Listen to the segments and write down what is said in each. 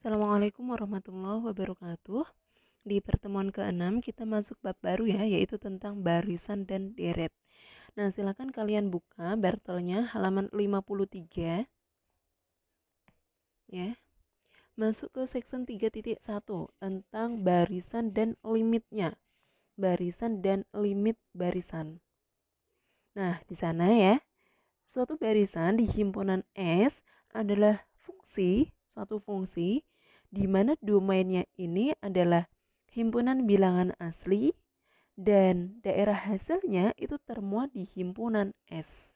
Assalamualaikum warahmatullahi wabarakatuh. Di pertemuan ke-6 kita masuk bab baru ya, yaitu tentang barisan dan deret. Nah, silakan kalian buka bartelnya halaman 53 ya. Masuk ke section 3.1 tentang barisan dan limitnya. Barisan dan limit barisan. Nah, di sana ya, suatu barisan di himpunan S adalah suatu fungsi di mana domainnya ini adalah himpunan bilangan asli dan daerah hasilnya itu termuat di himpunan S.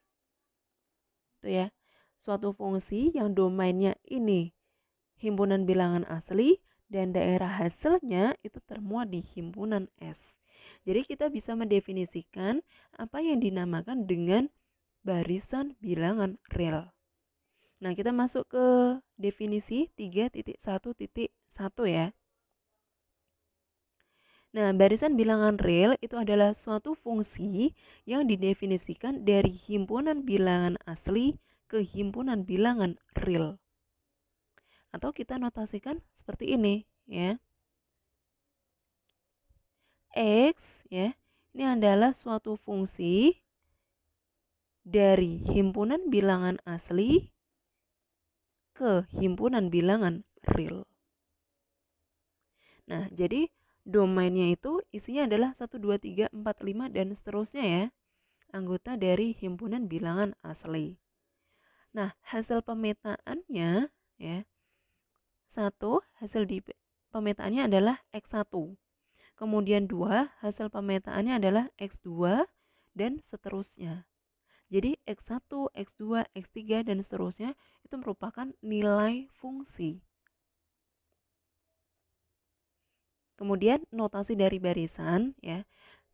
Itu ya, suatu fungsi yang domainnya ini himpunan bilangan asli dan daerah hasilnya itu termuat di himpunan S. Jadi kita bisa mendefinisikan apa yang dinamakan dengan barisan bilangan real. Nah, kita masuk ke definisi 3.1.1 ya. Nah, barisan bilangan real itu adalah suatu fungsi yang didefinisikan dari himpunan bilangan asli ke himpunan bilangan real. Atau kita notasikan seperti ini ya. X ya, ini adalah suatu fungsi dari himpunan bilangan asli ke himpunan bilangan real. Nah, jadi domainnya itu isinya adalah 1, 2, 3, 4, 5 dan seterusnya ya. Anggota dari himpunan bilangan asli. Nah, hasil pemetaannya ya. Hasil di pemetaannya adalah X1. Kemudian 2, hasil pemetaannya adalah X2 dan seterusnya. Jadi X1, X2, X3 dan seterusnya itu merupakan nilai fungsi. Kemudian notasi dari barisan ya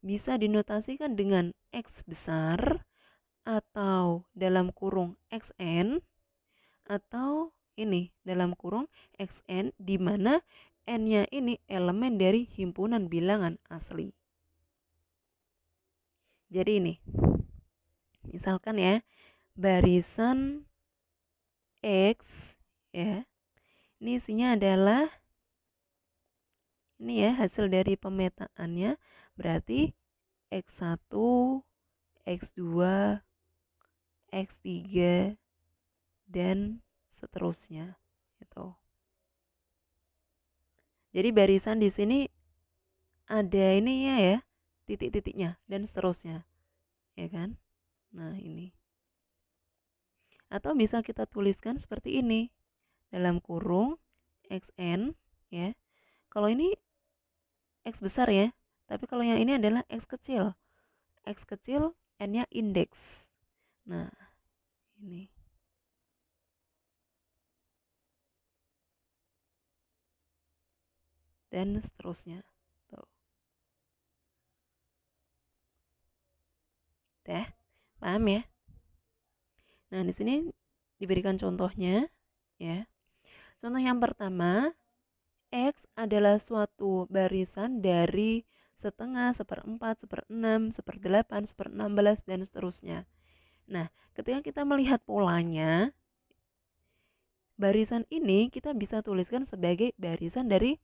bisa dinotasikan dengan X besar atau dalam kurung XN atau ini dalam kurung XN di mana N-nya ini elemen dari himpunan bilangan asli. Jadi ini misalkan ya barisan X ya. Ini isinya adalah ini ya hasil dari pemetaannya berarti X1, X2, X3 dan seterusnya gitu. Jadi barisan di sini ada ini ya titik-titiknya dan seterusnya. Ya kan? Nah, ini. Atau bisa kita tuliskan seperti ini. Dalam kurung XN ya. Kalau ini X besar ya, tapi kalau yang ini adalah X kecil. X kecil, N-nya indeks. Nah, ini. Dan seterusnya. Tuh. Paham ya? Nah, di sini diberikan contohnya ya. Contoh yang pertama, X adalah suatu barisan dari setengah, seperempat, seperenam, seperdelapan, seperenam-belas, dan seterusnya. Nah, ketika kita melihat polanya, barisan ini kita bisa tuliskan sebagai barisan dari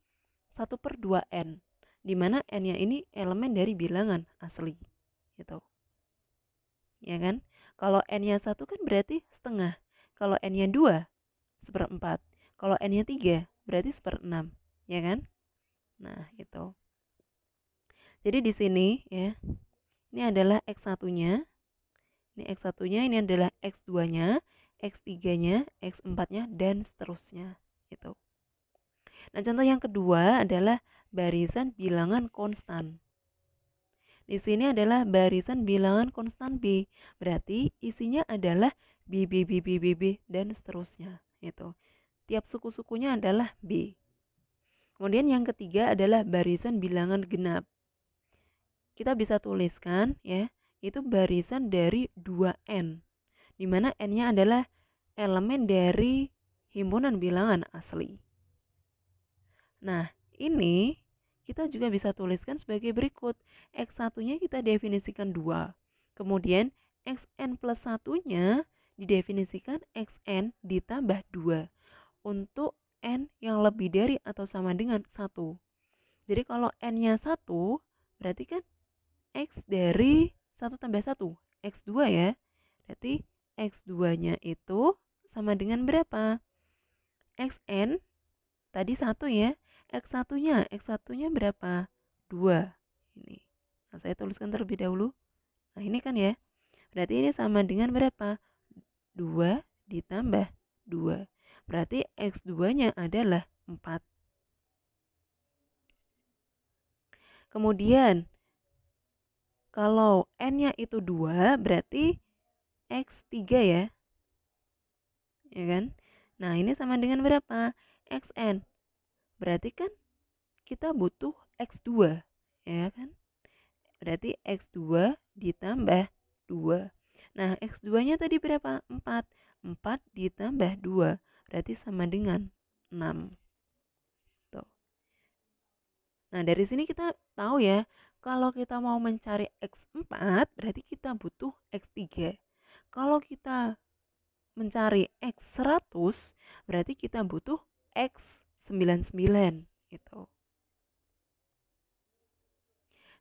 1/2n, di mana n-nya ini elemen dari bilangan asli. Gitu. Ya kan? Kalau n-nya 1 kan berarti setengah. Kalau n-nya 2, seperempat. Kalau n-nya 3, berarti seperenam. Ya kan? Nah, gitu. Jadi di sini ya, ini adalah X1-nya. Ini X1-nya, ini adalah X2-nya, X3-nya, X4-nya, dan seterusnya. Gitu. Nah, contoh yang kedua adalah barisan bilangan konstan. Di sini adalah barisan bilangan konstan B. Berarti isinya adalah B, B, B, B, B, B, dan seterusnya. Gitu. Tiap suku-sukunya adalah B. Kemudian yang ketiga adalah barisan bilangan genap. Kita bisa tuliskan ya, itu barisan dari 2n, di mana n-nya adalah elemen dari himpunan bilangan asli. Nah, ini kita juga bisa tuliskan sebagai berikut. X1-nya kita definisikan 2. Kemudian xn plus 1-nya didefinisikan xn ditambah 2 untuk n yang lebih dari atau sama dengan 1. Jadi kalau n-nya 1, berarti kan x dari 1 tambah 1, x2 ya. Berarti x2-nya itu sama dengan berapa? Xn tadi 1 ya. X1-nya berapa? 2. Ini. Nah, saya tuliskan terlebih dahulu. Nah, ini kan ya. Berarti ini sama dengan berapa? 2 ditambah 2. Berarti X2-nya adalah 4. Kemudian, kalau N-nya itu 2, berarti X3 ya. Ya kan? Nah, ini sama dengan berapa? Xn. Berarti kan kita butuh X2. Ya kan? Berarti X2 ditambah 2. Nah, X2-nya tadi berapa? 4. 4 ditambah 2. Berarti sama dengan 6. Tuh. Nah, dari sini kita tahu ya, kalau kita mau mencari X4, berarti kita butuh X3. Kalau kita mencari X100, berarti kita butuh X99. Gitu.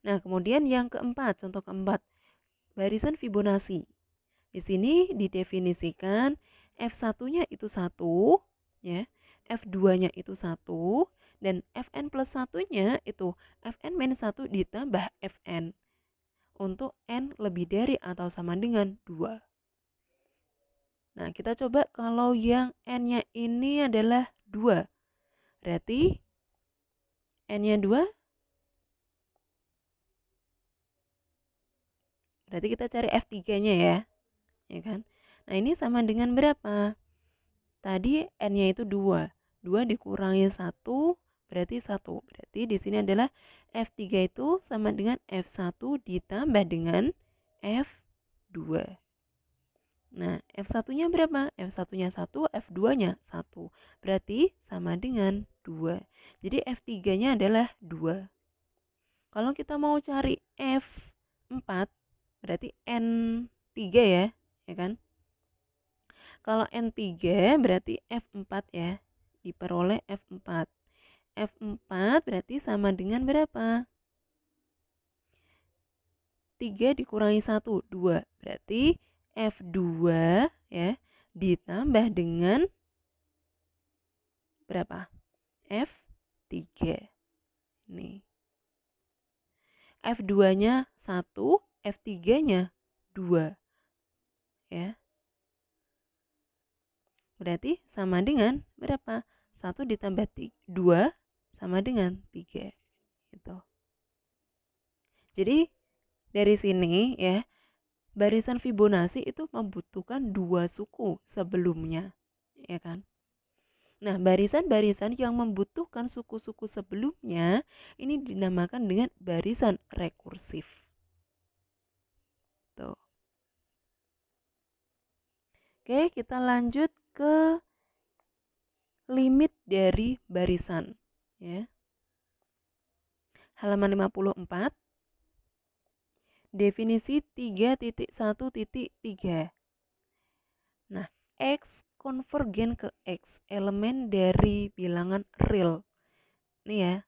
Nah, kemudian yang keempat, contoh keempat, barisan Fibonacci. Di sini didefinisikan F1-nya itu 1, ya. F2-nya itu 1 dan Fn plus 1-nya itu Fn-1 ditambah Fn untuk n lebih dari atau sama dengan 2. Nah, kita coba kalau yang n-nya ini adalah 2. Berarti n-nya 2. Berarti kita cari F3-nya ya. Ya kan? Nah, ini sama dengan berapa? Tadi n-nya itu 2. 2 dikurangi 1 berarti 1. Berarti di sini adalah F3 itu sama dengan F1 ditambah dengan F2. Nah, F1-nya berapa? F1-nya 1, F2-nya 1. Berarti sama dengan 2. Jadi F3-nya adalah 2. Kalau kita mau cari F4, berarti N3 ya kan? Kalau N3 berarti F4 ya. Diperoleh F4. F4 berarti sama dengan berapa? 3 dikurangi 1, 2. Berarti F2 ya ditambah dengan berapa? F3. Nih. F2-nya 1, F3-nya 2. Ya. Berarti sama dengan berapa? 1 ditambah 2 sama dengan 3. Gitu. Jadi dari sini ya, barisan Fibonacci itu membutuhkan 2 suku sebelumnya, ya kan? Nah, barisan-barisan yang membutuhkan suku-suku sebelumnya ini dinamakan dengan barisan rekursif. Tuh. Oke, kita lanjut ke limit dari barisan, ya. Halaman 54. Definisi 3.1.3. Nah, X konvergen ke X, elemen dari bilangan real. Nih ya.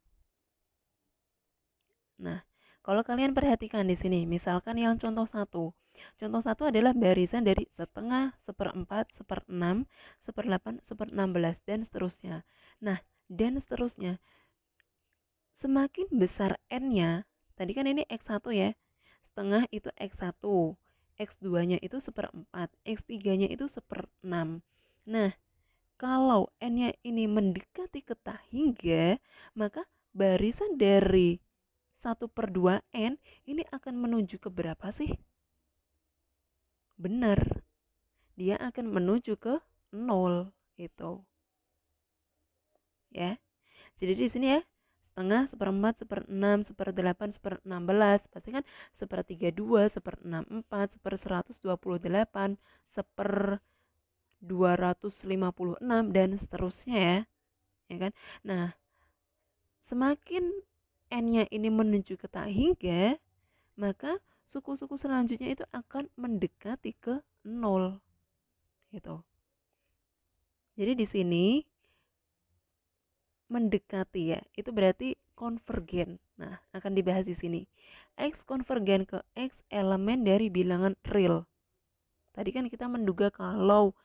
Nah, kalau kalian perhatikan di sini, misalkan yang contoh 1. Contoh 1 adalah barisan dari setengah, 1/4, 1/6, 1/8, 1/16 dan seterusnya. Nah, dan seterusnya. Semakin besar n-nya, tadi kan ini X1 ya. Setengah itu X1, X2-nya itu 1/4, X3-nya itu 1/6. Nah, kalau n-nya ini mendekati kata hingga, maka barisan dari 1/2n ini akan menuju ke berapa sih? Benar, dia akan menuju ke 0 gitu. Ya. Jadi di sini ya, setengah, 1/4, 1/6, 1/8, 1/16, pasti kan 1/32, 1/64, 1/128, 1/256 dan seterusnya ya. Ya kan? Nah, semakin n-nya ini menuju ke tak hingga, maka suku-suku selanjutnya itu akan mendekati ke 0. Gitu. Jadi di sini mendekati ya, itu berarti konvergen. Nah, akan dibahas di sini. X konvergen ke X elemen dari bilangan real. Tadi kan kita menduga kalau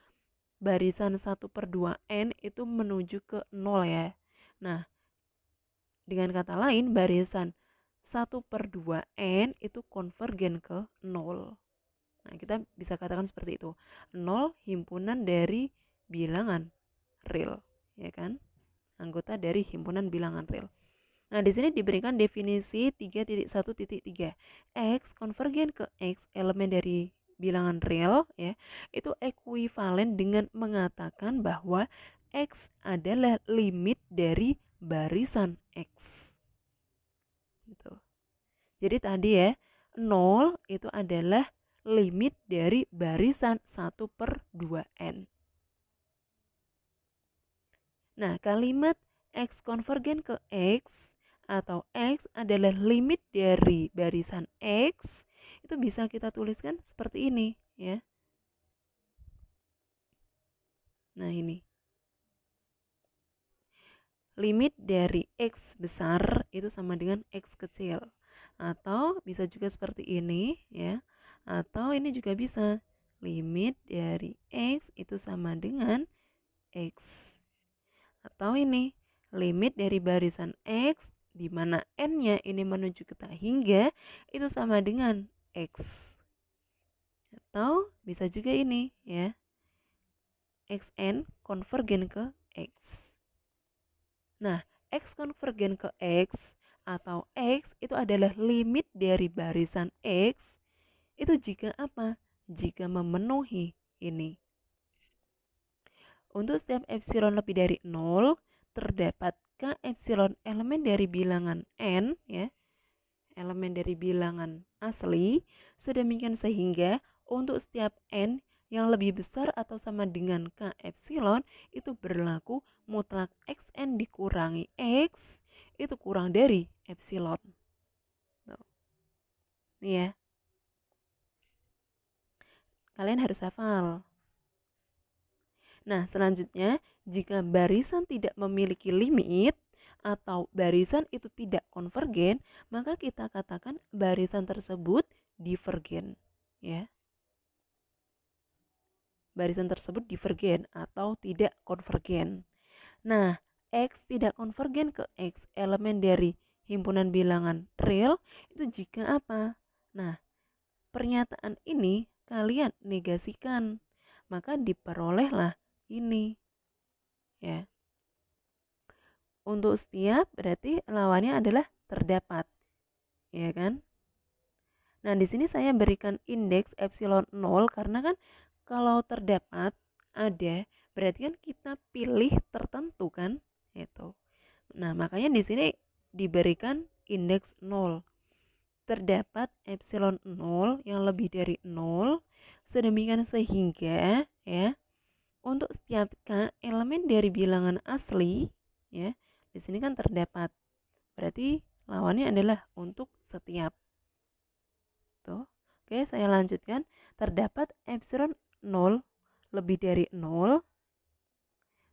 barisan 1/2n itu menuju ke 0 ya. Nah, dengan kata lain barisan 1/2n itu konvergen ke 0. Nah, kita bisa katakan seperti itu. 0 himpunan dari bilangan real, ya kan? Anggota dari himpunan bilangan real. Nah, di sini diberikan definisi 3.1.3. X konvergen ke X elemen dari bilangan real ya, itu ekuivalen dengan mengatakan bahwa X adalah limit dari barisan X. Gitu. Jadi tadi ya, 0 itu adalah limit dari barisan 1/2n. Nah, kalimat X konvergen ke X atau X adalah limit dari barisan X itu bisa kita tuliskan seperti ini ya. Nah, ini. Limit dari X besar itu sama dengan X kecil. Atau bisa juga seperti ini ya. Atau ini juga bisa. Limit dari X itu sama dengan X. Atau ini, limit dari barisan X di mana n-nya ini menuju ke tak hingga itu sama dengan X. Atau bisa juga ini ya. Xn konvergen ke X. Nah, X konvergen ke X atau X itu adalah limit dari barisan X itu jika apa? Jika memenuhi ini. Untuk setiap epsilon lebih dari 0, terdapat K epsilon elemen dari bilangan n ya, elemen dari bilangan asli, sedemikian sehingga untuk setiap n yang lebih besar atau sama dengan K epsilon itu berlaku mutlak xn dikurangi x itu kurang dari epsilon. Nih ya. Kalian harus hafal. Nah, selanjutnya, jika barisan tidak memiliki limit atau barisan itu tidak konvergen, maka kita katakan barisan tersebut divergen, ya. Barisan tersebut divergen atau tidak konvergen. Nah, X tidak konvergen ke X elemen dari himpunan bilangan real itu jika apa? Nah, pernyataan ini kalian negasikan, maka diperolehlah ini ya. Untuk setiap berarti lawannya adalah terdapat, ya kan? Nah, di sini saya berikan indeks epsilon 0 karena kan kalau terdapat ada berarti kan kita pilih tertentu kan itu. Nah, makanya di sini diberikan indeks 0. Terdapat epsilon 0 yang lebih dari 0 sedemikian sehingga ya untuk setiap K elemen dari bilangan asli ya, di sini kan terdapat. Berarti lawannya adalah untuk setiap. Tuh. Oke, saya lanjutkan. Terdapat epsilon 0 lebih dari 0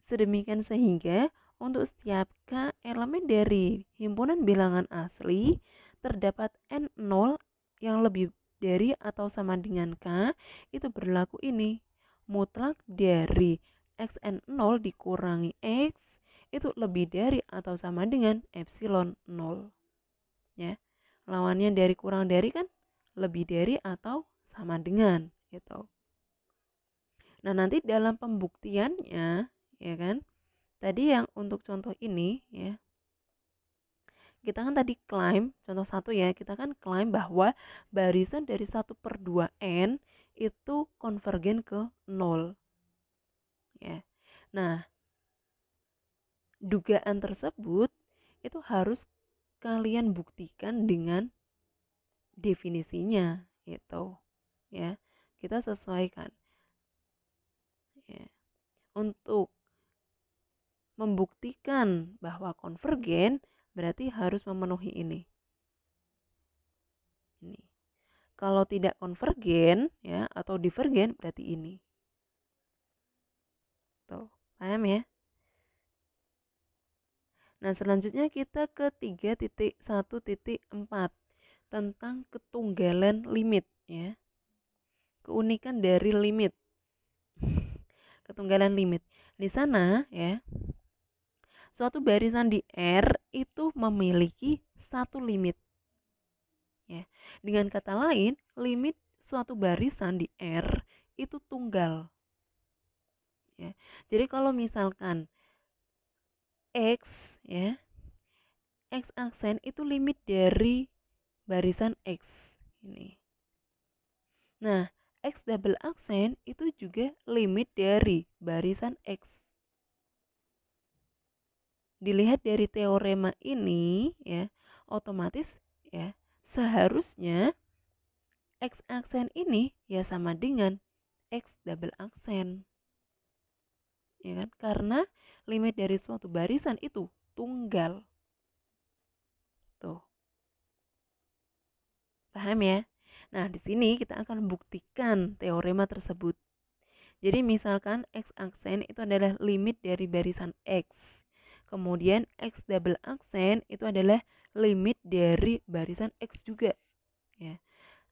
sedemikian sehingga untuk setiap K elemen dari himpunan bilangan asli terdapat N0 yang lebih dari atau sama dengan K itu berlaku ini. Mutlak dari xn0 dikurangi x itu lebih dari atau sama dengan epsilon 0 ya. Lawannya dari kurang dari kan lebih dari atau sama dengan gitu. Nah, nanti dalam pembuktiannya ya kan, tadi yang untuk contoh ini ya, kita kan tadi klaim contoh 1 ya, kita kan klaim bahwa barisan dari 1/2n itu konvergen ke 0 ya. Nah, dugaan tersebut itu harus kalian buktikan dengan definisinya gitu ya. Kita sesuaikan ya. Untuk membuktikan bahwa konvergen berarti harus memenuhi ini. Ini. Kalau tidak konvergen ya atau divergen berarti ini. Tuh, paham ya? Nah, selanjutnya kita ke 3.1.4 tentang ketunggalan limit ya. Keunikan dari limit. Ketunggalan limit. Di sana ya, suatu barisan di R itu memiliki satu limit. Ya. Dengan kata lain, limit suatu barisan di R itu tunggal. Ya. Jadi kalau misalkan X ya, X aksen itu limit dari barisan X ini. Nah, X double aksen itu juga limit dari barisan X. Dilihat dari teorema ini ya, otomatis ya seharusnya X aksen ini ya sama dengan X double aksen. Ya kan? Karena limit dari suatu barisan itu tunggal. Tuh. Paham ya? Nah, di sini kita akan buktikan teorema tersebut. Jadi misalkan X aksen itu adalah limit dari barisan X. Kemudian X double aksen itu adalah limit dari barisan X juga. Ya.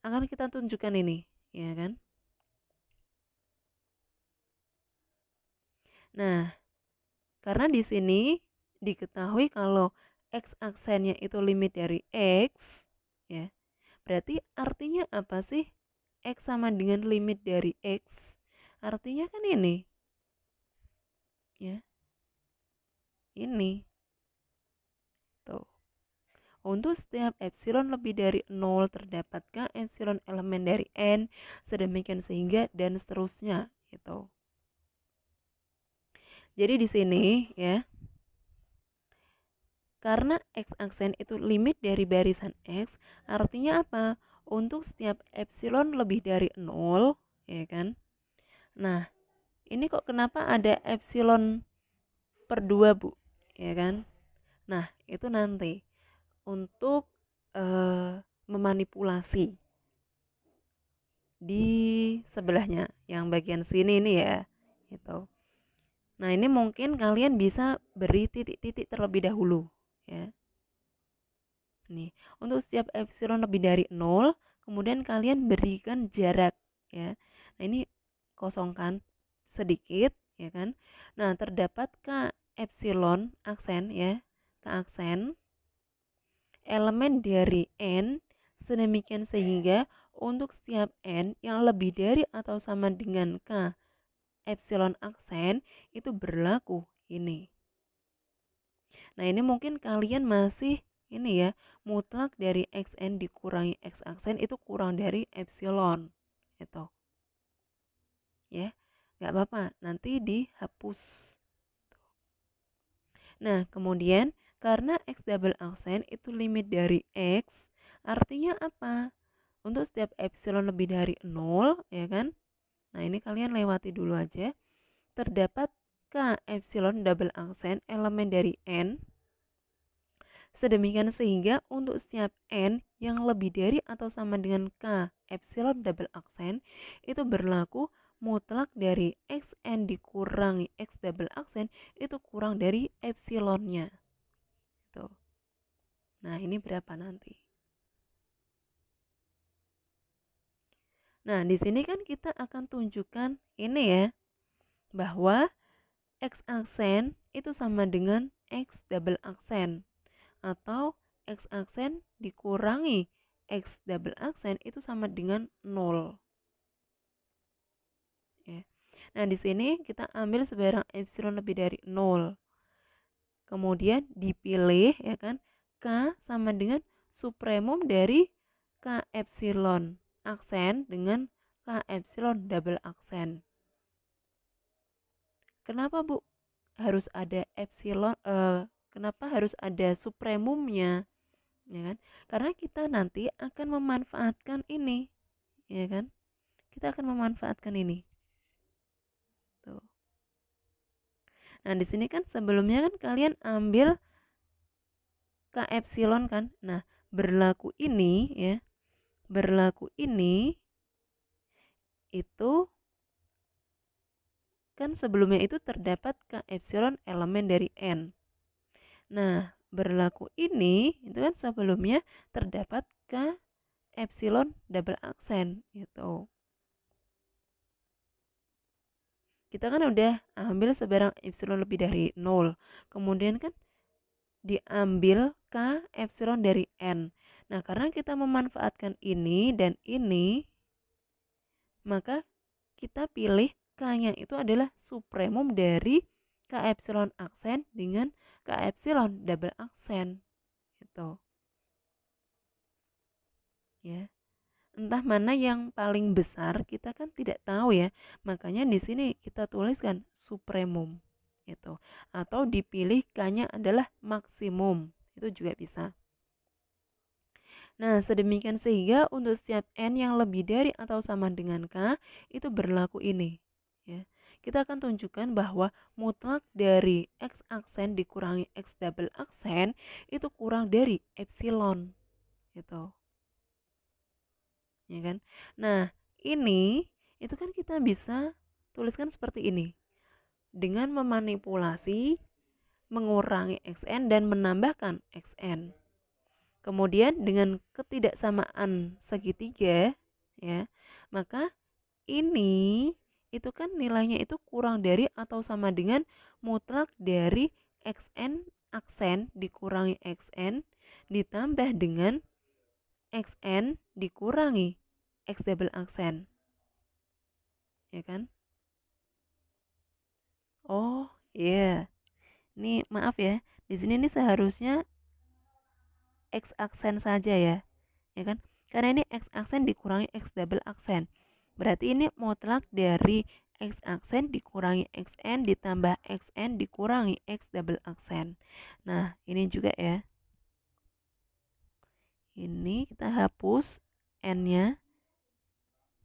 Akan kita tunjukkan ini, ya kan? Nah, karena di sini diketahui kalau X aksennya itu limit dari X, ya. Berarti artinya apa sih? X sama dengan limit dari X. Artinya kan ini. Ya. Ini. Tuh. Untuk setiap epsilon lebih dari 0 terdapatkah epsilon elemen dari N sedemikian sehingga dan seterusnya gitu. Jadi di sini ya, karena X aksen itu limit dari barisan X, artinya apa? Untuk setiap epsilon lebih dari 0, ya kan? Nah, ini kok kenapa ada epsilon per 2, Bu? Ya kan? Nah, itu nanti untuk memanipulasi di sebelahnya, yang bagian sini ini ya, gitu. Nah, ini mungkin kalian bisa beri titik-titik terlebih dahulu, ya. Nih, untuk setiap epsilon lebih dari 0, kemudian kalian berikan jarak ya. Nah, ini kosongkan sedikit ya kan. Nah, terdapat K epsilon aksen ya, K aksen elemen dari N sedemikian sehingga untuk setiap N yang lebih dari atau sama dengan K epsilon aksen itu berlaku ini. Nah, ini mungkin kalian masih ini ya, mutlak dari xn dikurangi x aksen itu kurang dari epsilon gitu ya, nggak apa-apa, nanti dihapus. Nah, kemudian karena x double aksen itu limit dari x, artinya apa? Untuk setiap epsilon lebih dari 0 ya kan, nah ini kalian lewati dulu aja, terdapat k epsilon double aksen elemen dari n sedemikian sehingga untuk setiap n yang lebih dari atau sama dengan k epsilon double aksen itu berlaku mutlak dari xn dikurangi x double aksen itu kurang dari epsilonnya. Tuh. Nah, ini berapa nanti? Nah, di sini kan kita akan tunjukkan ini ya, bahwa x aksen itu sama dengan x double aksen, atau x aksen dikurangi x double aksen itu sama dengan 0. Ya. Nah, di sini kita ambil sebarang epsilon lebih dari 0. Kemudian dipilih ya kan, K sama dengan supremum dari K epsilon aksen dengan K epsilon double aksen. Kenapa, Bu? Harus ada epsilon, kenapa harus ada supremumnya? Ya kan? Karena kita nanti akan memanfaatkan ini, ya kan? Kita akan memanfaatkan ini. Tuh. Nah, di sini kan sebelumnya kan kalian ambil K epsilon kan. Nah, berlaku ini ya. Berlaku ini itu kan sebelumnya itu terdapat K epsilon elemen dari N. Nah, berlaku ini itu kan sebelumnya terdapat K epsilon double aksen gitu. Kita kan udah ambil sebarang epsilon lebih dari 0. Kemudian kan diambil K epsilon dari N. Nah, karena kita memanfaatkan ini dan ini, maka kita pilih K-nya itu adalah supremum dari K epsilon aksen dengan K epsilon double aksen gitu. Ya. Entah mana yang paling besar kita kan tidak tahu ya. Makanya di sini kita tuliskan supremum gitu. Atau dipilih K-nya adalah maksimum. Itu juga bisa. Nah, sedemikian sehingga untuk setiap N yang lebih dari atau sama dengan K, itu berlaku ini. Ya. Kita akan tunjukkan bahwa mutlak dari X aksen dikurangi X double aksen itu kurang dari epsilon. Gitu. Ya kan? Nah, ini itu kan kita bisa tuliskan seperti ini. Dengan memanipulasi, mengurangi XN dan menambahkan XN. Kemudian dengan ketidaksamaan segitiga ya, maka ini itu kan nilainya itu kurang dari atau sama dengan mutlak dari xn aksen dikurangi xn ditambah dengan xn dikurangi x double aksen. Ya kan? Oh, iya. Yeah. Ini maaf ya. Di sini nih seharusnya X aksen saja ya. Ya kan? Karena ini X aksen dikurangi X double aksen. Berarti ini mutlak dari X aksen dikurangi XN ditambah XN dikurangi X double aksen. Nah, ini juga ya. Ini kita hapus N-nya.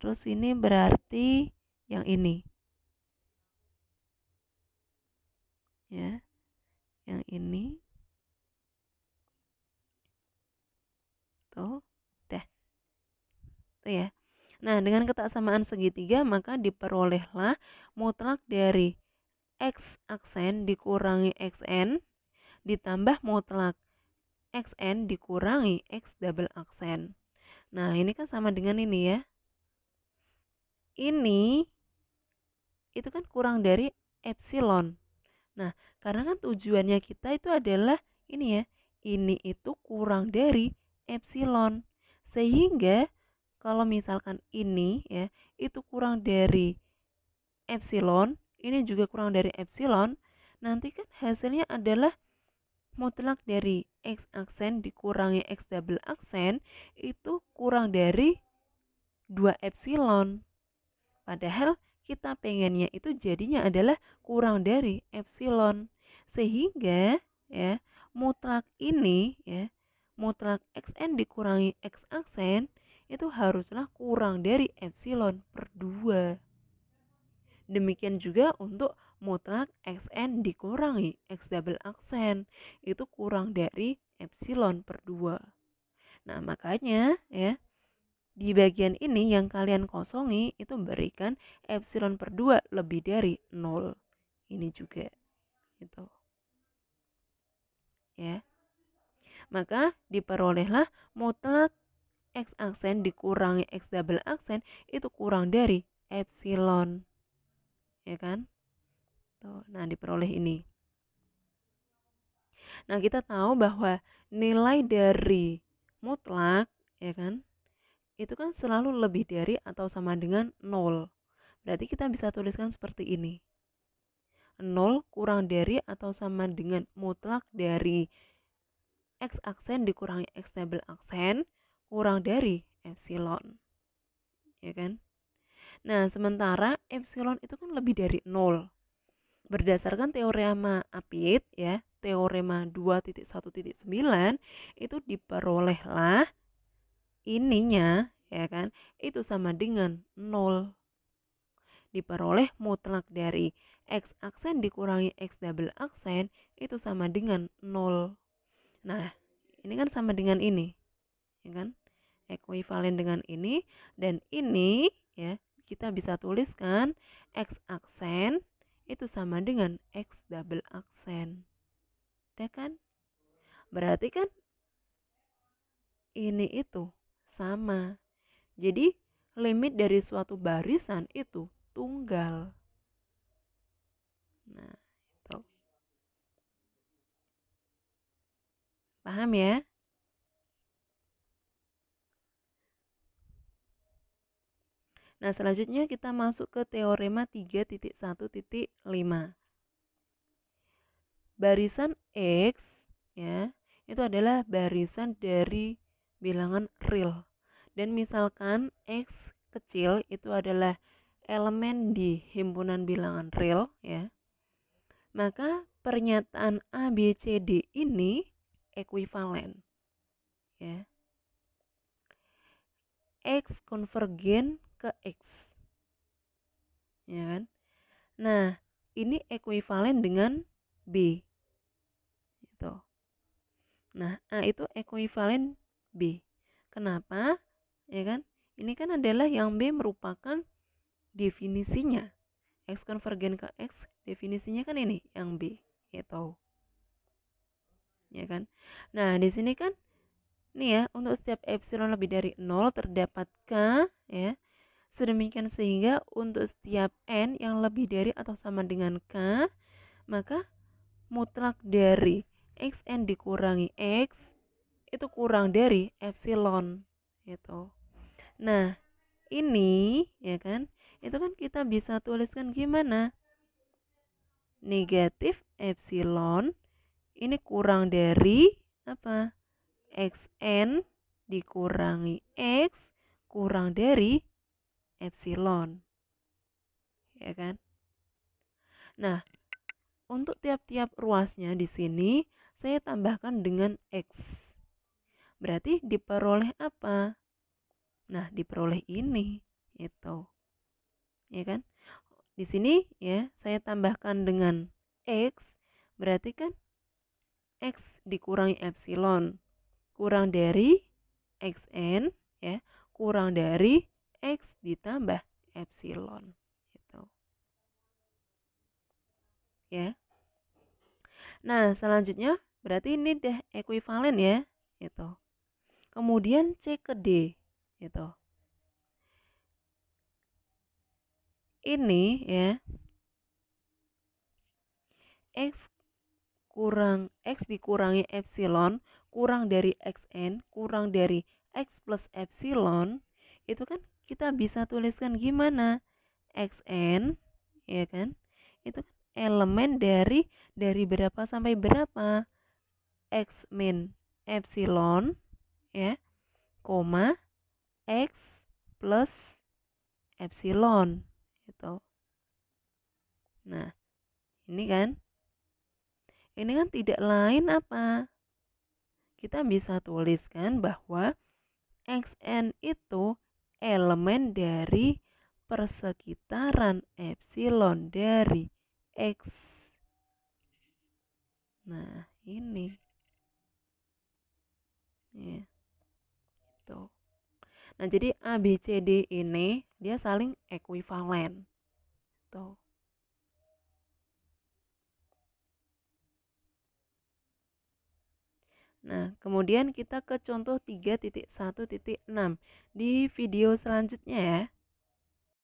Terus ini berarti yang ini. Ya. Yang ini. Tuh. Dah. Tuh ya. Nah, dengan ketaksamaan segitiga maka diperolehlah mutlak dari X aksen dikurangi XN ditambah mutlak XN dikurangi X double aksen. Nah, ini kan sama dengan ini ya. Ini itu kan kurang dari epsilon. Nah, karena kan tujuannya kita itu adalah ini ya. Ini itu kurang dari epsilon. Sehingga kalau misalkan ini ya, itu kurang dari epsilon, ini juga kurang dari epsilon, nanti kan hasilnya adalah mutlak dari X aksen dikurangi X double aksen itu kurang dari 2 epsilon. Padahal kita pengennya itu jadinya adalah kurang dari epsilon. Sehingga ya, mutlak ini ya, mutlak xn dikurangi x aksen itu haruslah kurang dari epsilon per 2. Demikian juga untuk mutlak xn dikurangi x double aksen itu kurang dari epsilon per 2. Nah, makanya ya, di bagian ini yang kalian kosongi itu berikan epsilon per 2 lebih dari 0. Ini juga gitu. Ya. Maka diperolehlah mutlak x aksen dikurangi x double aksen itu kurang dari epsilon. Ya kan? Tuh, nah diperoleh ini. Nah, kita tahu bahwa nilai dari mutlak ya kan? Itu kan selalu lebih dari atau sama dengan 0. Berarti kita bisa tuliskan seperti ini. 0 kurang dari atau sama dengan mutlak dari X aksen dikurangi X double aksen kurang dari epsilon. Ya kan? Nah, sementara epsilon itu kan lebih dari 0. Berdasarkan teorema Apit ya, teorema 2.1.9 itu diperolehlah ininya ya kan, itu sama dengan 0. Diperoleh mutlak dari X aksen dikurangi X double aksen itu sama dengan 0. Nah, ini kan sama dengan ini, ya kan? Ekuivalen dengan ini dan ini ya, kita bisa tuliskan X aksen itu sama dengan X double aksen. Ya kan? Berarti kan ini itu sama. Jadi limit dari suatu barisan itu tunggal. Nah, itu. Paham ya? Nah, selanjutnya kita masuk ke teorema 3.1.5. Barisan X ya, itu adalah barisan dari bilangan real. Dan misalkan X kecil itu adalah elemen di himpunan bilangan real ya. Maka pernyataan A, B, C, D ini ekuivalen ya. X konvergen ke X. Ya kan? Nah, ini ekuivalen dengan B. Gitu. Nah, A itu ekuivalen B. Kenapa? Ya kan? Ini kan adalah yang B merupakan definisinya. X konvergen ke X, definisinya kan ini yang B. Gitu. Ya kan? Nah, di sini kan nih ya, untuk setiap epsilon lebih dari 0 terdapat K ya. Sedemikian sehingga untuk setiap N yang lebih dari atau sama dengan K, maka mutlak dari Xn dikurangi X itu kurang dari epsilon gitu. Nah, ini ya kan, itu kan kita bisa tuliskan gimana? Negatif epsilon ini kurang dari apa? Xn dikurangi X kurang dari epsilon. Ya kan? Nah, untuk tiap-tiap ruasnya di sini saya tambahkan dengan X. Berarti diperoleh apa? Nah, diperoleh ini. Itu. Ya kan? Di sini ya, saya tambahkan dengan X, berarti kan X dikurangi epsilon kurang dari Xn ya, kurang dari X ditambah epsilon gitu. Ya. Nah, selanjutnya berarti ini deh ekuivalen ya, gitu. Kemudian C ke D, gitu. Ini ya, X kurang X dikurangi epsilon kurang dari Xn kurang dari X plus epsilon, itu kan kita bisa tuliskan gimana? Xn ya kan, itu kan elemen dari berapa sampai berapa? X min epsilon ya, koma X plus epsilon gitu. Nah, ini kan tidak lain apa? Kita bisa tuliskan bahwa Xn itu elemen dari persekitaran epsilon dari X. Nah, ini. Ya, itu. Nah, jadi A, B, C, D ini dia saling ekuivalen. Tuh. Nah, kemudian kita ke contoh 3.1.6 di video selanjutnya ya.